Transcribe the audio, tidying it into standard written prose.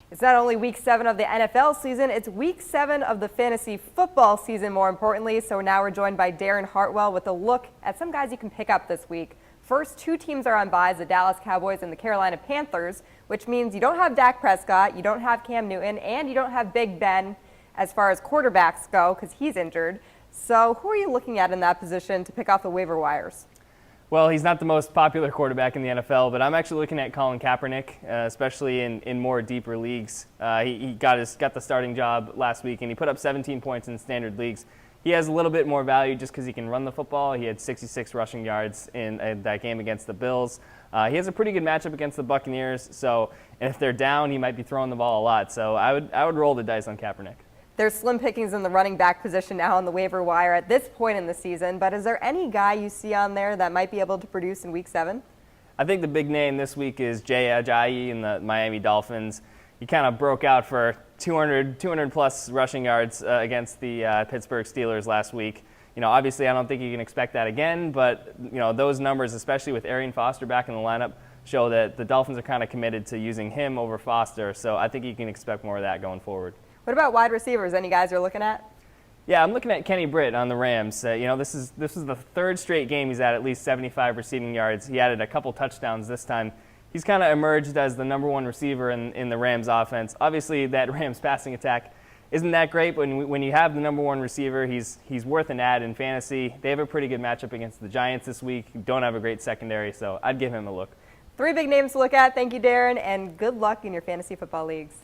It's not only week 7 of the NFL season, it's week 7 of the fantasy football season, more importantly. So now we're joined by Darren Hartwell with a look at some guys you can pick up this week. First, 2 teams are on byes, the Dallas Cowboys and the Carolina Panthers, which means you don't have Dak Prescott, you don't have Cam Newton, and you don't have Big Ben as far as quarterbacks go because he's injured. So who are you looking at in that position to pick off the waiver wires? Well, he's not the most popular quarterback in the NFL, but I'm actually looking at Colin Kaepernick, especially in more deeper leagues. He got the starting job last week, and he put up 17 points in standard leagues. He has a little bit more value just because he can run the football. He had 66 rushing yards in that game against the Bills. He has a pretty good matchup against the Buccaneers, so and if they're down, he might be throwing the ball a lot. So I would roll the dice on Kaepernick. There's slim pickings in the running back position now on the waiver wire at this point in the season, but is there any guy you see on there that might be able to produce in week 7? I think the big name this week is Jay Ajayi in the Miami Dolphins. He kind of broke out for 200 plus rushing yards against the Pittsburgh Steelers last week. You know, obviously I don't think you can expect that again, but you know, those numbers, especially with Arian Foster back in the lineup, show that the Dolphins are kind of committed to using him over Foster, so I think you can expect more of that going forward. What about wide receivers? Any guys you're looking at? Yeah, I'm looking at Kenny Britt on the Rams. You know, this is the 3rd straight game he's at least 75 receiving yards. He added a couple touchdowns this time. He's kind of emerged as the #1 receiver in the Rams offense. Obviously, that Rams passing attack isn't that great, but when you have the #1 receiver, he's worth an add in fantasy. They have a pretty good matchup against the Giants this week, who don't have a great secondary, so I'd give him a look. 3 big names to look at. Thank you, Darren, and good luck in your fantasy football leagues.